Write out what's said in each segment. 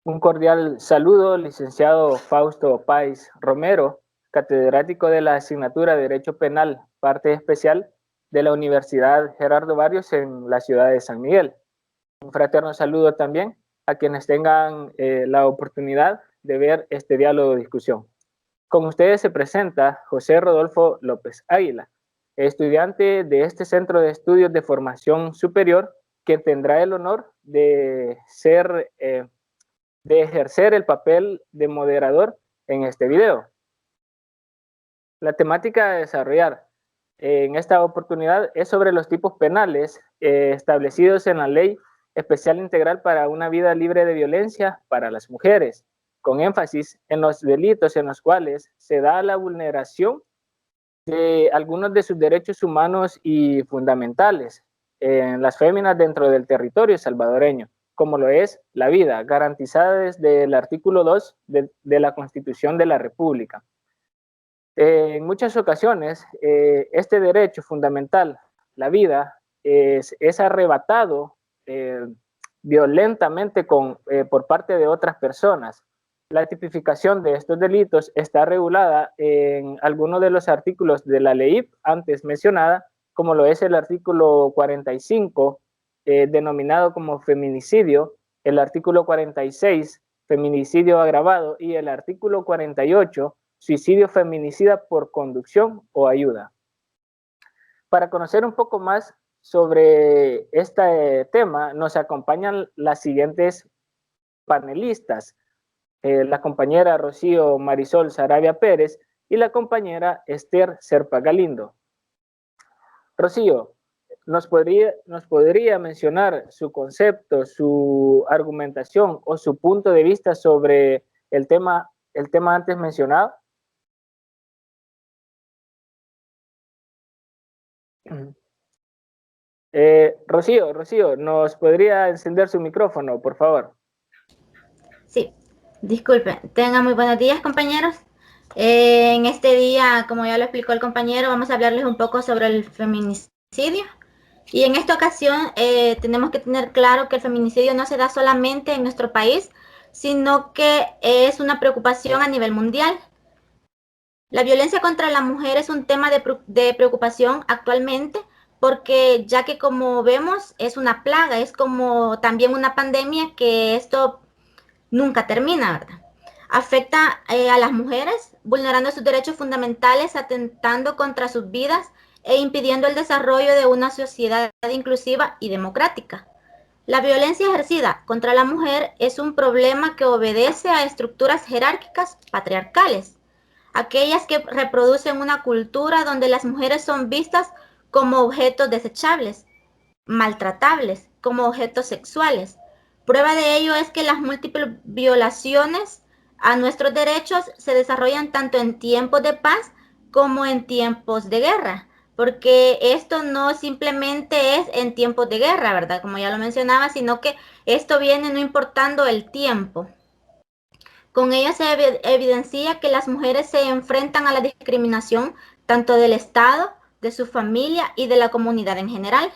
Un cordial saludo, licenciado Fausto Páez Romero, catedrático de la asignatura de Derecho Penal, parte especial de la Universidad Gerardo Barrios en la ciudad de San Miguel. Un fraterno saludo también a quienes tengan la oportunidad de ver este diálogo de discusión. Con ustedes se presenta José Rodolfo López Águila, estudiante de este Centro de Estudios de Formación Superior, que tendrá el honor de ejercer el papel de moderador en este video. La temática a desarrollar en esta oportunidad es sobre los tipos penales establecidos en la Ley Especial Integral para una Vida Libre de Violencia para las Mujeres, con énfasis en los delitos en los cuales se da la vulneración de algunos de sus derechos humanos y fundamentales en las féminas dentro del territorio salvadoreño, como lo es la vida, garantizada desde el artículo 2 de la Constitución de la República. En muchas ocasiones, este derecho fundamental, la vida, es arrebatado violentamente por parte de otras personas. La tipificación de estos delitos está regulada en algunos de los artículos de la ley antes mencionada, como lo es el artículo 45, denominado como feminicidio, el artículo 46, feminicidio agravado, y el artículo 48, suicidio feminicida por conducción o ayuda. Para conocer un poco más sobre este tema, nos acompañan las siguientes panelistas, la compañera Rocío Marisol Sarabia Pérez y la compañera Esther Serpa Galindo. Rocío, ¿nos podría mencionar su concepto, su argumentación o su punto de vista sobre el tema antes mencionado? Rocío, ¿nos podría encender su micrófono, por favor? Sí, disculpen. Tengan muy buenos días, compañeros. En este día, como ya lo explicó el compañero, vamos a hablarles un poco sobre el feminicidio. Y en esta ocasión tenemos que tener claro que el feminicidio no se da solamente en nuestro país, sino que es una preocupación a nivel mundial. La violencia contra la mujer es un tema de preocupación actualmente porque ya que como vemos es una plaga, es como también una pandemia que esto nunca termina, ¿verdad? Afecta a las mujeres, vulnerando sus derechos fundamentales, atentando contra sus vidas e impidiendo el desarrollo de una sociedad inclusiva y democrática. La violencia ejercida contra la mujer es un problema que obedece a estructuras jerárquicas patriarcales, aquellas que reproducen una cultura donde las mujeres son vistas como objetos desechables, maltratables, como objetos sexuales. Prueba de ello es que las múltiples violaciones a nuestros derechos se desarrollan tanto en tiempos de paz como en tiempos de guerra, porque esto no simplemente es en tiempos de guerra, ¿verdad? Como ya lo mencionaba, sino que esto viene no importando el tiempo. Con ello se evidencia que las mujeres se enfrentan a la discriminación tanto del Estado, de su familia y de la comunidad en general.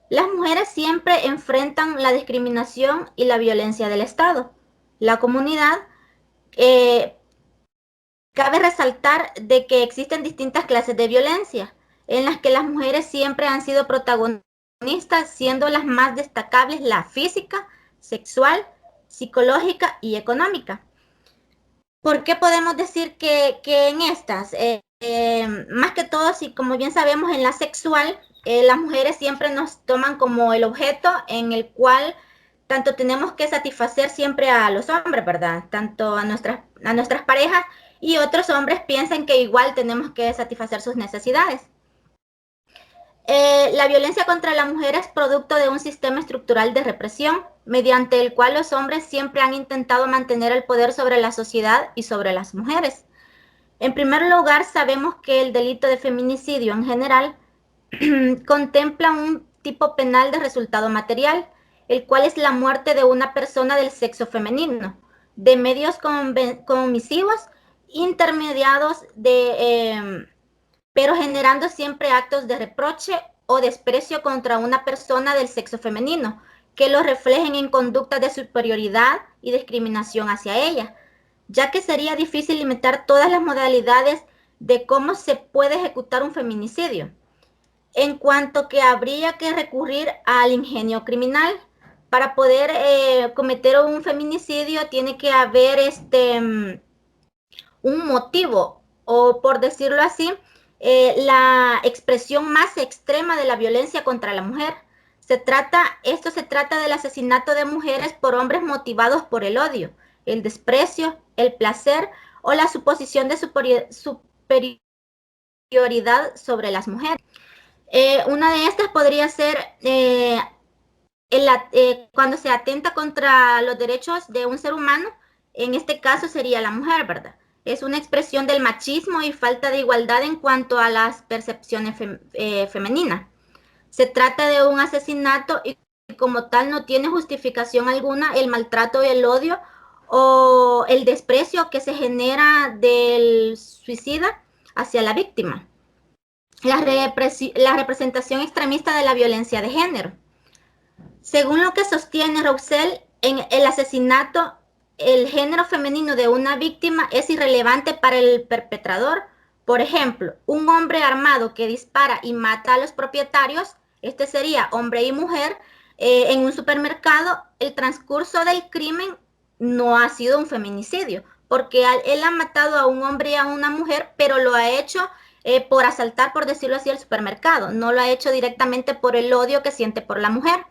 Las mujeres siempre enfrentan la discriminación y la violencia del Estado. La comunidad, eh, cabe resaltar de que existen distintas clases de violencia, en las que las mujeres siempre han sido protagonistas, siendo las más destacables la física, sexual, psicológica y económica. ¿Por qué podemos decir que en estas? Más que todo, si como bien sabemos, en la sexual, las mujeres siempre nos toman como el objeto en el cual tanto tenemos que satisfacer siempre a los hombres, ¿verdad? Tanto a nuestras parejas, y otros hombres piensan que igual tenemos que satisfacer sus necesidades. La violencia contra la mujer es producto de un sistema estructural de represión, mediante el cual los hombres siempre han intentado mantener el poder sobre la sociedad y sobre las mujeres. En primer lugar, sabemos que el delito de feminicidio en general contempla un tipo penal de resultado material, el cual es la muerte de una persona del sexo femenino, de medios comisivos intermediados pero generando siempre actos de reproche o desprecio contra una persona del sexo femenino, que lo reflejen en conductas de superioridad y discriminación hacia ella, ya que sería difícil limitar todas las modalidades de cómo se puede ejecutar un feminicidio, en cuanto que habría que recurrir al ingenio criminal. Para poder cometer un feminicidio tiene que haber un motivo, o por decirlo así, la expresión más extrema de la violencia contra la mujer. Esto se trata del asesinato de mujeres por hombres motivados por el odio, el desprecio, el placer o la suposición de superioridad sobre las mujeres. Una de estas podría ser cuando se atenta contra los derechos de un ser humano, en este caso sería la mujer, ¿verdad? Es una expresión del machismo y falta de igualdad en cuanto a las percepciones femeninas. Se trata de un asesinato y como tal no tiene justificación alguna el maltrato y el odio o el desprecio que se genera del suicida hacia la víctima. La representación extremista de la violencia de género. Según lo que sostiene Roussel, en el asesinato, el género femenino de una víctima es irrelevante para el perpetrador. Por ejemplo, un hombre armado que dispara y mata a los propietarios, este sería hombre y mujer, en un supermercado, el transcurso del crimen no ha sido un feminicidio, porque él ha matado a un hombre y a una mujer, pero lo ha hecho por asaltar, por decirlo así, el supermercado. No lo ha hecho directamente por el odio que siente por la mujer.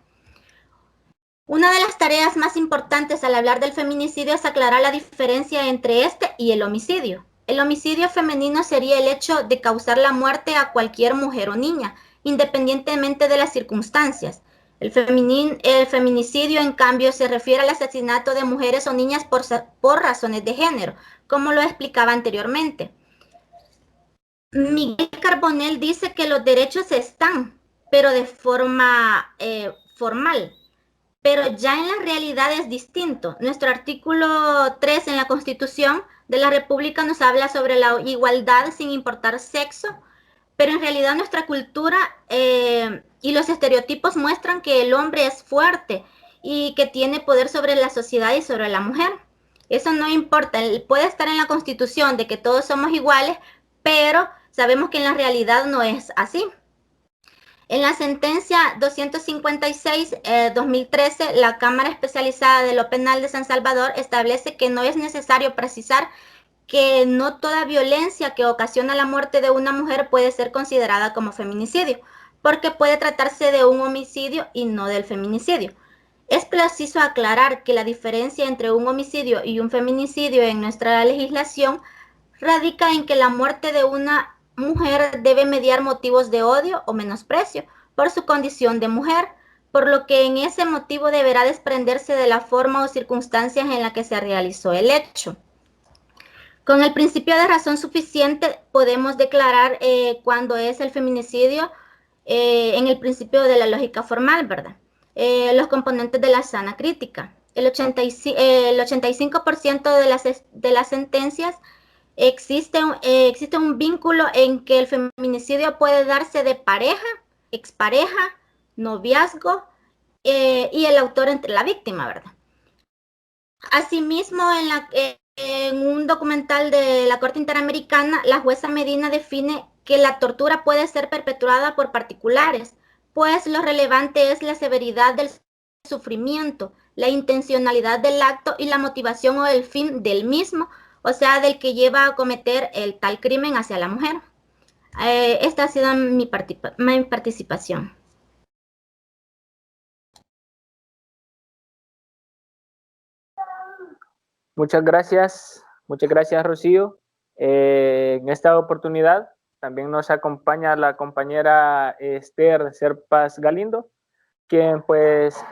Una de las tareas más importantes al hablar del feminicidio es aclarar la diferencia entre este y el homicidio. El homicidio femenino sería el hecho de causar la muerte a cualquier mujer o niña, independientemente de las circunstancias. El feminicidio, en cambio, se refiere al asesinato de mujeres o niñas por razones de género, como lo explicaba anteriormente. Miguel Carbonell dice que los derechos están, pero de forma formal. Pero ya en la realidad es distinto. Nuestro artículo 3 en la Constitución de la República nos habla sobre la igualdad sin importar sexo, pero en realidad nuestra cultura y los estereotipos muestran que el hombre es fuerte y que tiene poder sobre la sociedad y sobre la mujer. Eso no importa, puede estar en la Constitución de que todos somos iguales, pero sabemos que en la realidad no es así. En la sentencia 256-2013, la Cámara Especializada de lo Penal de San Salvador establece que no es necesario precisar que no toda violencia que ocasiona la muerte de una mujer puede ser considerada como feminicidio, porque puede tratarse de un homicidio y no del feminicidio. Es preciso aclarar que la diferencia entre un homicidio y un feminicidio en nuestra legislación radica en que la muerte de una mujer debe mediar motivos de odio o menosprecio por su condición de mujer, por lo que en ese motivo deberá desprenderse de la forma o circunstancias en la que se realizó el hecho. Con el principio de razón suficiente podemos declarar cuando es el feminicidio en el principio de la lógica formal, ¿verdad? Los componentes de la sana crítica. El 85% de las sentencias existe un vínculo en que el feminicidio puede darse de pareja, expareja, noviazgo y el autor entre la víctima, ¿verdad? Asimismo, en un documental de la Corte Interamericana, la jueza Medina define que la tortura puede ser perpetrada por particulares, pues lo relevante es la severidad del sufrimiento, la intencionalidad del acto y la motivación o el fin del mismo, o sea, del que lleva a cometer el tal crimen hacia la mujer. Esta ha sido mi participación. Muchas gracias Rocío. En esta oportunidad también nos acompaña la compañera Esther Serpas Galindo, quien pues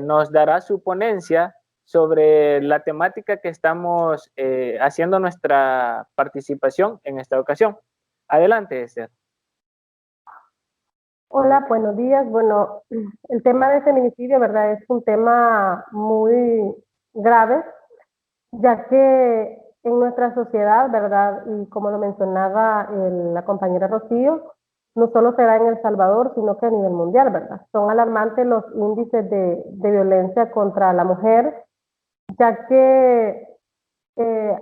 nos dará su ponencia sobre la temática que estamos haciendo nuestra participación en esta ocasión. Adelante, Esther. Hola, buenos días. Bueno, el tema del feminicidio, ¿verdad? Es un tema muy grave, ya que en nuestra sociedad, ¿verdad? Y como lo mencionaba la compañera Rocío, no solo se da en El Salvador, sino que a nivel mundial, ¿verdad? Son alarmantes los índices de violencia contra la mujer, ya que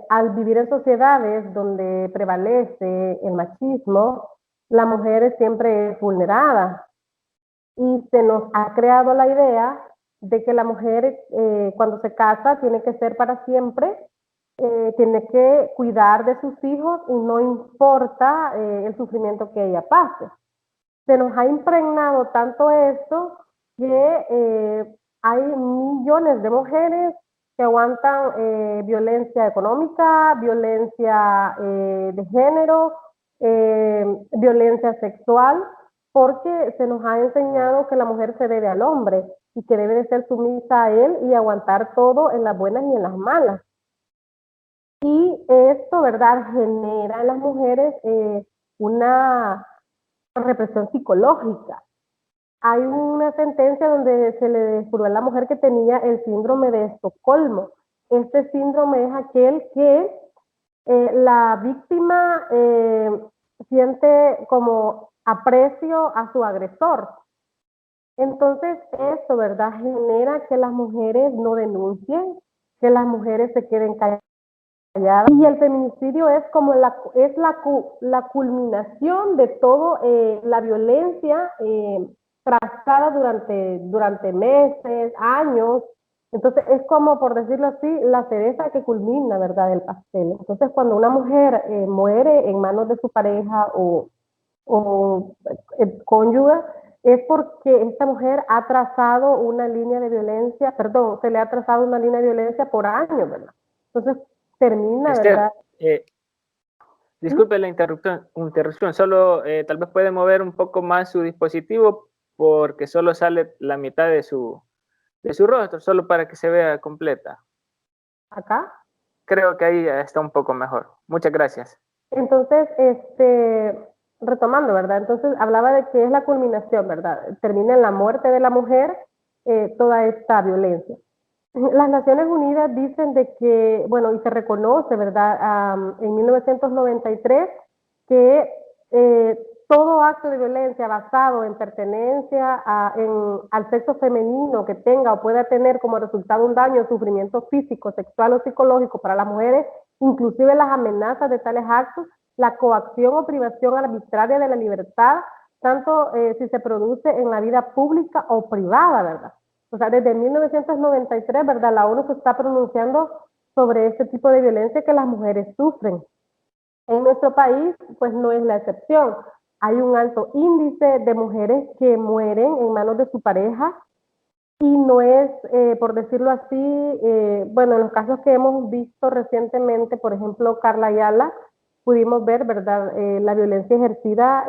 al vivir en sociedades donde prevalece el machismo, la mujer siempre es vulnerada y se nos ha creado la idea de que la mujer cuando se casa tiene que ser para siempre, tiene que cuidar de sus hijos y no importa el sufrimiento que ella pase. Se nos ha impregnado tanto esto que hay millones de mujeres que aguantan violencia económica, violencia de género, violencia sexual, porque se nos ha enseñado que la mujer se debe al hombre y que debe de ser sumisa a él y aguantar todo en las buenas y en las malas. Y esto, ¿verdad?, genera en las mujeres una represión psicológica. Hay una sentencia donde se le descubrió a la mujer que tenía el síndrome de Estocolmo. Este síndrome es aquel que la víctima siente como aprecio a su agresor. Entonces esto, ¿verdad?, genera que las mujeres no denuncien, que las mujeres se queden calladas. Y el feminicidio es como la culminación de todo la violencia trazada durante meses, años. Entonces es como, por decirlo así, la cereza que culmina, ¿verdad?, el pastel. Entonces cuando una mujer muere en manos de su pareja o cónyuge, es porque esta mujer ha trazado una línea de violencia, perdón, se le ha trazado una línea de violencia por años, ¿verdad? Entonces termina, ¿verdad? Disculpe la interrupción, solo tal vez puede mover un poco más su dispositivo porque solo sale la mitad de su rostro, solo para que se vea completa. ¿Acá? Creo que ahí está un poco mejor. Muchas gracias. Entonces, retomando, ¿verdad? Entonces hablaba de que es la culminación, ¿verdad? Termina en la muerte de la mujer toda esta violencia. Las Naciones Unidas dicen de que, bueno, y se reconoce, ¿verdad?, en 1993, que todo acto de violencia basado en pertenencia al sexo femenino que tenga o pueda tener como resultado un daño o sufrimiento físico, sexual o psicológico para las mujeres, inclusive las amenazas de tales actos, la coacción o privación arbitraria de la libertad, tanto si se produce en la vida pública o privada, ¿verdad? O sea, desde 1993, ¿verdad?, la ONU se está pronunciando sobre este tipo de violencia que las mujeres sufren. En nuestro país, pues no es la excepción. Hay un alto índice de mujeres que mueren en manos de su pareja y no es, por decirlo así, bueno, en los casos que hemos visto recientemente, por ejemplo, Carla Ayala, pudimos ver, ¿verdad?, la violencia ejercida,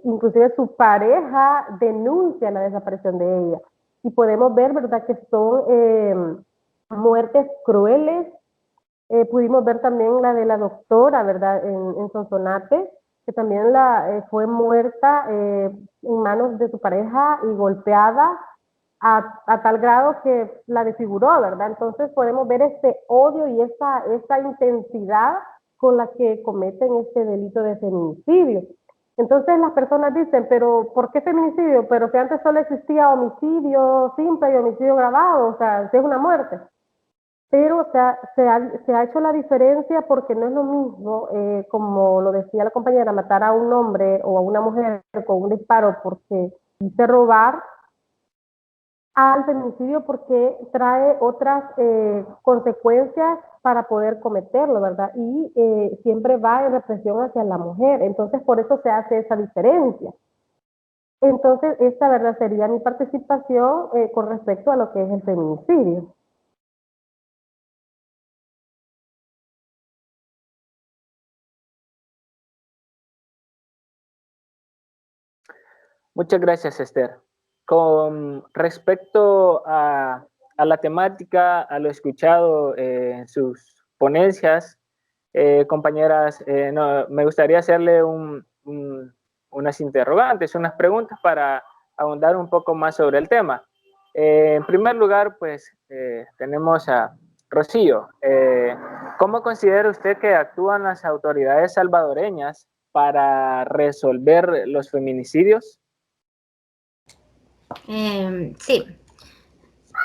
inclusive su pareja denuncia la desaparición de ella. Y podemos ver, ¿verdad?, que son muertes crueles. Pudimos ver también la de la doctora, ¿verdad?, en Sonsonate, que también fue muerta en manos de su pareja y golpeada a tal grado que la desfiguró, ¿verdad? Entonces podemos ver este odio y esa intensidad con la que cometen este delito de feminicidio. Entonces las personas dicen, pero ¿por qué feminicidio? Pero si antes solo existía homicidio simple y homicidio agravado, o sea, si es una muerte. Pero o sea, se ha hecho la diferencia porque no es lo mismo, como lo decía la compañera, matar a un hombre o a una mujer con un disparo porque quise robar, al feminicidio porque trae otras consecuencias para poder cometerlo, ¿verdad? Y siempre va en represión hacia la mujer, entonces por eso se hace esa diferencia. Entonces, esta, ¿verdad?, sería mi participación con respecto a lo que es el feminicidio. Muchas gracias, Esther. Con respecto a la temática, a lo escuchado en sus ponencias, compañeras, me gustaría hacerle unas interrogantes, unas preguntas para ahondar un poco más sobre el tema. En primer lugar, pues tenemos a Rocío. ¿Cómo considera usted que actúan las autoridades salvadoreñas para resolver los feminicidios? Sí.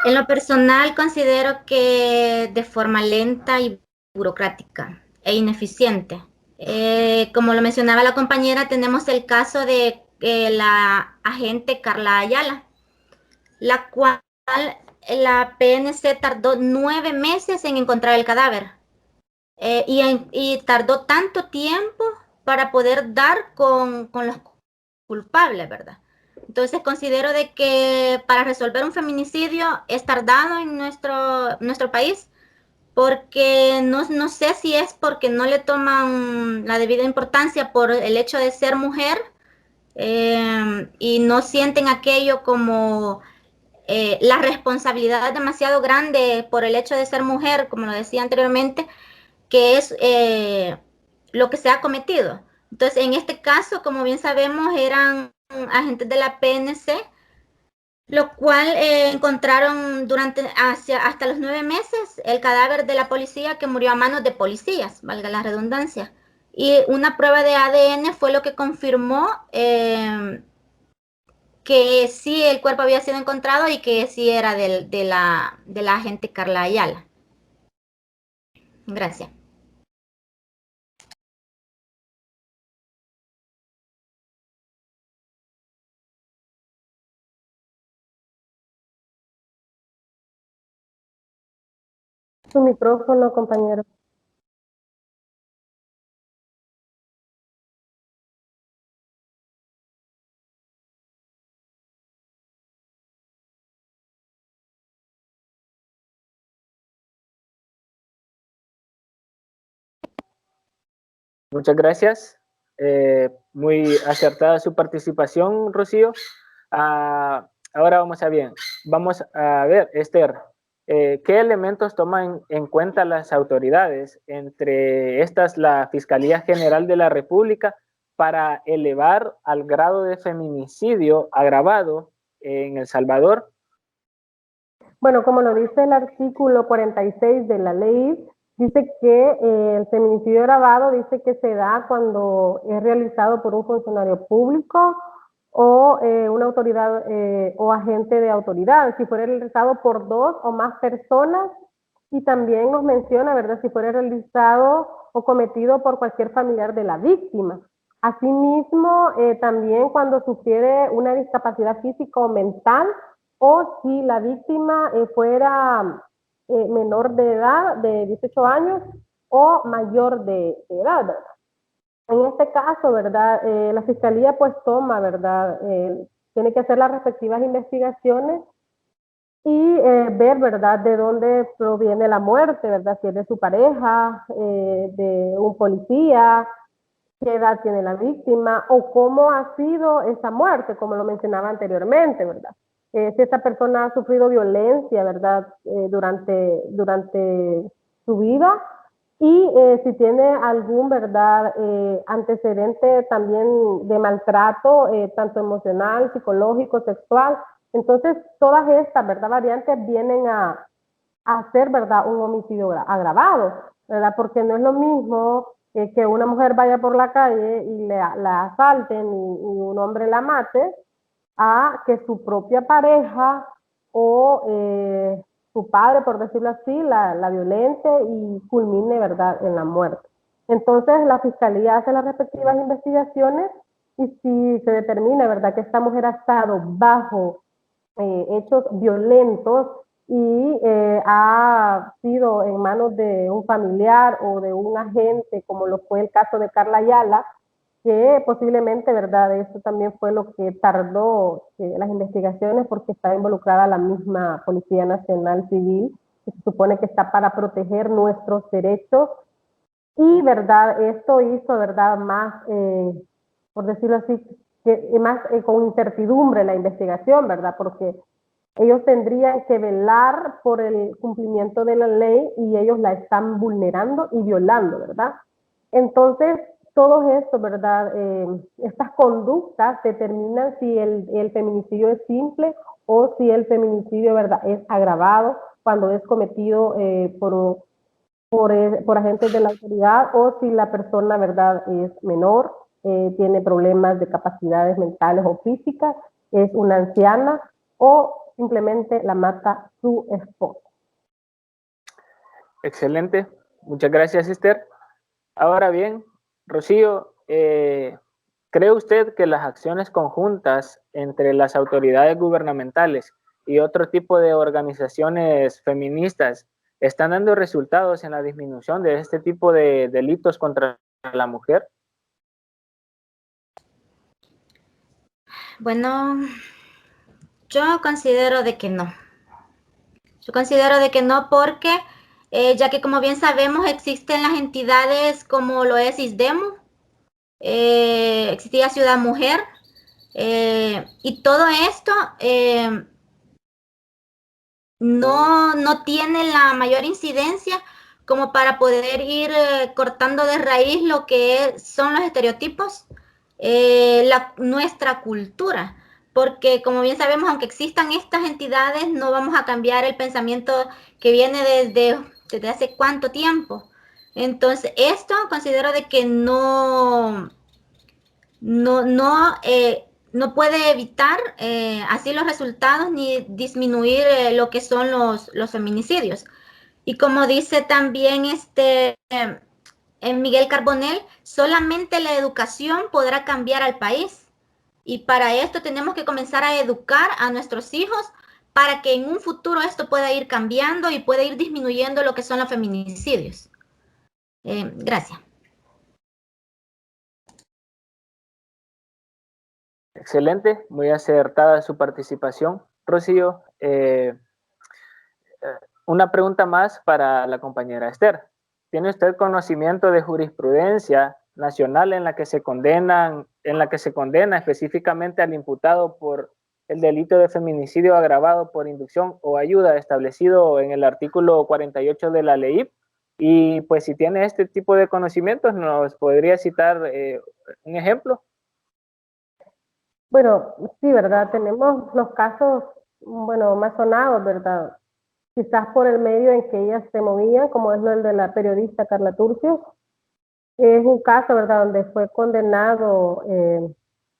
En lo personal considero que de forma lenta y burocrática e ineficiente. Como lo mencionaba la compañera, tenemos el caso de la agente Carla Ayala, la cual la PNC tardó 9 meses en encontrar el cadáver. Y tardó tanto tiempo para poder dar con los culpables, ¿verdad? Entonces considero de que para resolver un feminicidio es tardado en nuestro país, porque no sé si es porque no le toman la debida importancia por el hecho de ser mujer, y no sienten aquello como la responsabilidad demasiado grande por el hecho de ser mujer, como lo decía anteriormente, que es lo que se ha cometido. Entonces, en este caso, como bien sabemos, eran agentes de la PNC, lo cual encontraron hasta los 9 meses el cadáver de la policía que murió a manos de policías, valga la redundancia. Y una prueba de ADN fue lo que confirmó que sí el cuerpo había sido encontrado y que sí era de la agente Carla Ayala. Gracias. Su micrófono, compañero. Muchas gracias. Muy acertada su participación, Rocío. Ahora vamos a ver, Esther, ¿qué elementos toman en cuenta las autoridades, entre estas la Fiscalía General de la República, para elevar al grado de feminicidio agravado en El Salvador? Bueno, como lo dice el artículo 46 de la ley, dice que el feminicidio agravado dice que se da cuando es realizado por un funcionario público o una autoridad o agente de autoridad, si fuera realizado por 2 o más personas, y también nos menciona, ¿verdad?, si fuera realizado o cometido por cualquier familiar de la víctima. Asimismo, también cuando sugiere una discapacidad física o mental, o si la víctima fuera menor de edad, de 18 años, o mayor de edad, ¿verdad? En este caso, ¿verdad? La Fiscalía pues toma, ¿verdad? Tiene que hacer las respectivas investigaciones y ver, ¿verdad?, de dónde proviene la muerte, ¿verdad? Si es de su pareja, de un policía, qué edad tiene la víctima o cómo ha sido esa muerte, como lo mencionaba anteriormente, ¿verdad? Si esa persona ha sufrido violencia, ¿verdad?, durante su vida, y si tiene algún, ¿verdad?, antecedente también de maltrato, tanto emocional, psicológico, sexual. Entonces, todas estas, ¿verdad?, variantes vienen a hacer, ¿verdad?, un homicidio agravado, ¿verdad? Porque no es lo mismo que una mujer vaya por la calle y la asalten y un hombre la mate, a que su propia pareja o su padre, por decirlo así, la violente y culmine, ¿verdad?, en la muerte. Entonces, la Fiscalía hace las respectivas investigaciones y si se determina, ¿verdad?, que esta mujer ha estado bajo hechos violentos y ha sido en manos de un familiar o de un agente, como lo fue el caso de Carla Ayala, que posiblemente, ¿verdad?, eso también fue lo que tardó las investigaciones, porque está involucrada la misma Policía Nacional Civil, que se supone que está para proteger nuestros derechos, y, ¿verdad?, esto hizo, ¿verdad?, más, por decirlo así, más con incertidumbre la investigación, ¿verdad?, porque ellos tendrían que velar por el cumplimiento de la ley y ellos la están vulnerando y violando, ¿verdad? Entonces, todo esto, ¿verdad? Estas conductas determinan si el feminicidio es simple o si el feminicidio, ¿verdad?, es agravado cuando es cometido por agentes de la autoridad, o si la persona, ¿verdad?, es menor tiene problemas de capacidades mentales o físicas, es una anciana o simplemente la mata su esposo. Excelente, muchas gracias, Esther. Ahora bien, Rocío, ¿cree usted que las acciones conjuntas entre las autoridades gubernamentales y otro tipo de organizaciones feministas están dando resultados en la disminución de este tipo de delitos contra la mujer? Bueno, yo considero de que no. Yo considero de que no porque, ya que como bien sabemos, existen las entidades como lo es ISDEMU, existía Ciudad Mujer, y todo esto no tiene la mayor incidencia como para poder ir cortando de raíz lo que son los estereotipos, nuestra cultura. Porque como bien sabemos, aunque existan estas entidades, no vamos a cambiar el pensamiento que viene desde hace cuánto tiempo. Entonces, esto considero de que no puede evitar así los resultados ni disminuir lo que son los feminicidios. Y como dice también Miguel Carbonell, solamente la educación podrá cambiar al país. Y para esto tenemos que comenzar a educar a nuestros hijos para que en un futuro esto pueda ir cambiando y pueda ir disminuyendo lo que son los feminicidios. Gracias. Excelente, muy acertada su participación. Rocío, una pregunta más para la compañera Esther. ¿Tiene usted conocimiento de jurisprudencia nacional en la que se condena específicamente al imputado por el delito de feminicidio agravado por inducción o ayuda establecido en el artículo 48 de la ley? Y pues si tiene este tipo de conocimientos, ¿nos podría citar un ejemplo? Bueno, sí, ¿verdad? Tenemos los casos, bueno, más sonados, ¿verdad? Quizás por el medio en que ellas se movían, como es el de la periodista Carla Turcios. Es un caso, ¿verdad?, donde fue condenado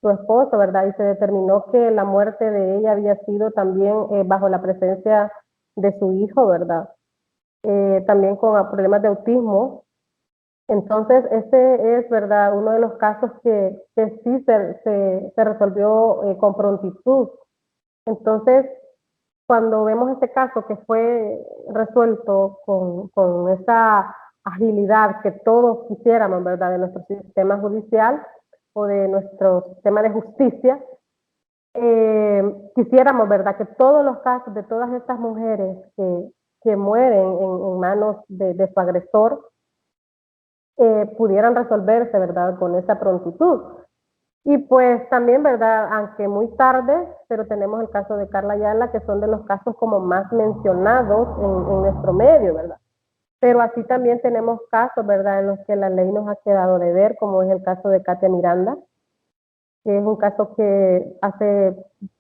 su esposo, ¿verdad? Y se determinó que la muerte de ella había sido también bajo la presencia de su hijo, ¿verdad? También con problemas de autismo. Entonces, este es, ¿verdad?, uno de los casos que sí se resolvió con prontitud. Entonces, cuando vemos este caso que fue resuelto con esa agilidad que todos quisiéramos, ¿verdad?, de nuestro sistema judicial o de nuestro sistema de justicia, quisiéramos, ¿verdad?, que todos los casos de todas estas mujeres que mueren en manos de su agresor pudieran resolverse, ¿verdad?, con esa prontitud. Y pues también, ¿verdad?, aunque muy tarde, pero tenemos el caso de Carla Ayala, que son de los casos como más mencionados en nuestro medio, ¿verdad? Pero así también tenemos casos, ¿verdad?, en los que la ley nos ha quedado de ver, como es el caso de Katia Miranda, que es un caso que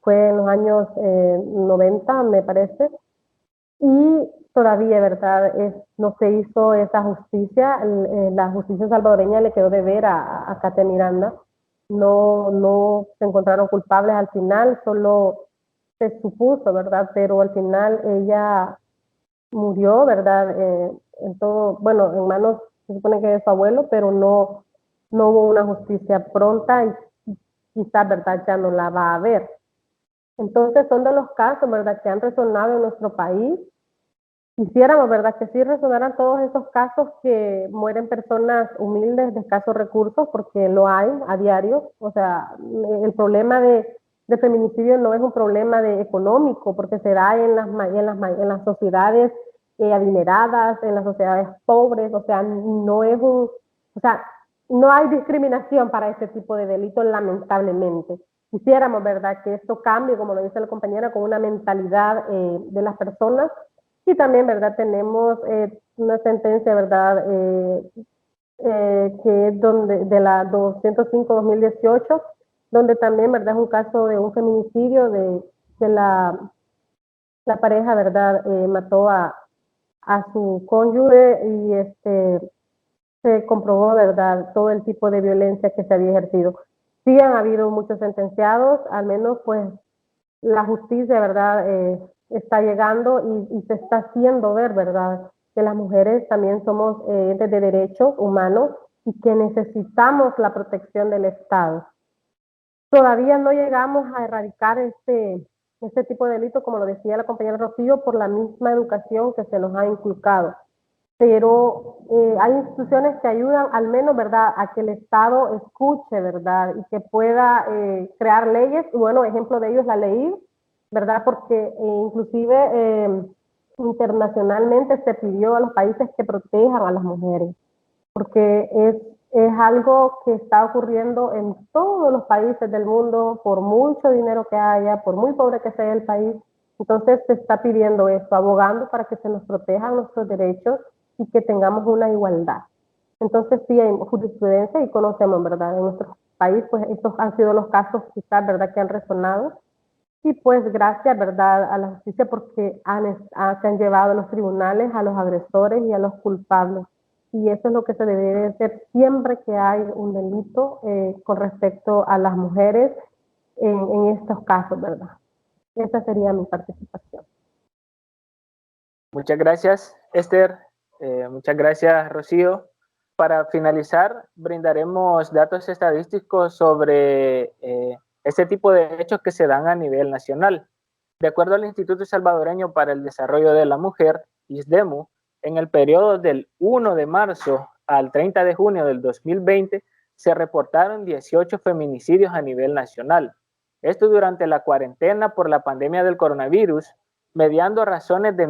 fue en los años 90, me parece, y todavía, ¿verdad?, no se hizo esa justicia. La justicia salvadoreña le quedó de ver a Katia Miranda. No se encontraron culpables al final, solo se supuso, ¿verdad? Pero al final ella murió, ¿verdad? Bueno, en manos, se supone que de su abuelo, pero no hubo una justicia pronta y quizás, ¿verdad?, ya no la va a haber. Entonces son de los casos, ¿verdad?, que han resonado en nuestro país. Quisiéramos, ¿verdad?, que sí resonaran todos esos casos que mueren personas humildes de escasos recursos, porque lo hay a diario. O sea, el problema de feminicidio no es un problema económico, porque se da en las sociedades adineradas, en las sociedades pobres. O sea, no hay discriminación para este tipo de delitos, lamentablemente. Quisiéramos, ¿verdad?, que esto cambie, como lo dice la compañera, con una mentalidad de las personas. Y también, ¿verdad?, tenemos una sentencia, ¿verdad?, que es de la 205-2018, donde también, ¿verdad?, es un caso de un feminicidio de que la pareja, ¿verdad?, mató a su cónyuge y se comprobó, ¿verdad?, todo el tipo de violencia que se había ejercido. Sí han habido muchos sentenciados, al menos pues la justicia, ¿verdad?, está llegando y se está haciendo ver, ¿verdad?, que las mujeres también somos entes de derechos humanos y que necesitamos la protección del Estado. Todavía no llegamos a erradicar este tipo de delito, como lo decía la compañera Rocío, por la misma educación que se nos ha inculcado. Pero hay instituciones que ayudan al menos, ¿verdad?, a que el Estado escuche, ¿verdad?, y que pueda crear leyes. Y bueno, ejemplo de ello es la ley, ¿verdad?, porque inclusive internacionalmente se pidió a los países que protejan a las mujeres, porque es algo que está ocurriendo en todos los países del mundo, por mucho dinero que haya, por muy pobre que sea el país. Entonces se está pidiendo esto, abogando para que se nos protejan nuestros derechos y que tengamos una igualdad. Entonces sí hay jurisprudencia y conocemos, ¿verdad?, en nuestro país, pues estos han sido los casos quizás, ¿verdad?, que han resonado. Y pues gracias, ¿verdad?, a la justicia porque se han llevado a los tribunales a los agresores y a los culpables. Y eso es lo que se debe hacer siempre que hay un delito con respecto a las mujeres en estos casos, ¿verdad? Esa sería mi participación. Muchas gracias, Esther. Muchas gracias, Rocío. Para finalizar, brindaremos datos estadísticos sobre este tipo de hechos que se dan a nivel nacional. De acuerdo al Instituto Salvadoreño para el Desarrollo de la Mujer, ISDEMU, en el periodo del 1 de marzo al 30 de junio del 2020, se reportaron 18 feminicidios a nivel nacional. Esto durante la cuarentena por la pandemia del coronavirus, mediando razones de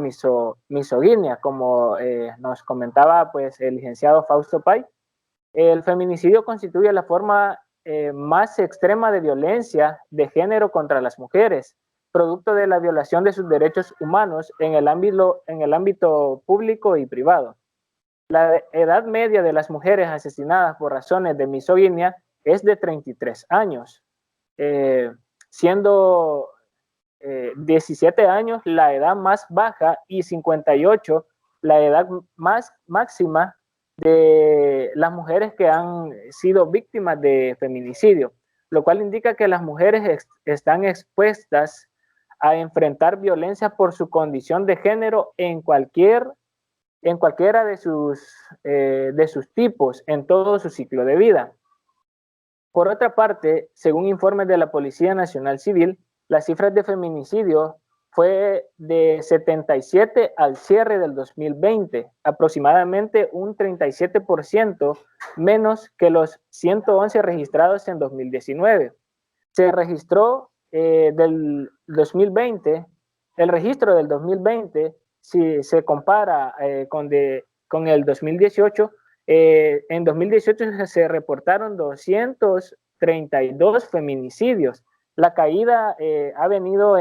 misoginia, como nos comentaba pues, el licenciado Fausto Pay. El feminicidio constituye la forma más extrema de violencia de género contra las mujeres, producto de la violación de sus derechos humanos en el ámbito público y privado. La edad media de las mujeres asesinadas por razones de misoginia es de 33 años, siendo 17 años la edad más baja y 58 la edad más máxima de las mujeres que han sido víctimas de feminicidio, lo cual indica que las mujeres están expuestas a enfrentar violencia por su condición de género en cualquiera de sus tipos, en todo su ciclo de vida. Por otra parte, según informes de la Policía Nacional Civil, las cifras de feminicidio fue de 77 al cierre del 2020, aproximadamente un 37% menos que los 111 registrados en 2019. Se registró del 2020, el registro del 2020, si se compara con el 2018, en 2018 se reportaron 232 feminicidios. La caída ha venido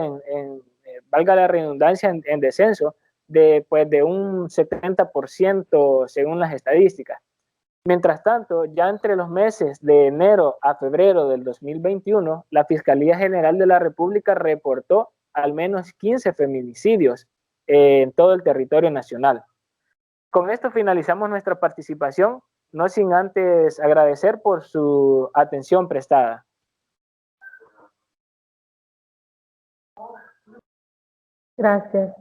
valga la redundancia, en descenso de un 70% según las estadísticas. Mientras tanto, ya entre los meses de enero a febrero del 2021, la Fiscalía General de la República reportó al menos 15 feminicidios en todo el territorio nacional. Con esto finalizamos nuestra participación, no sin antes agradecer por su atención prestada. Gracias.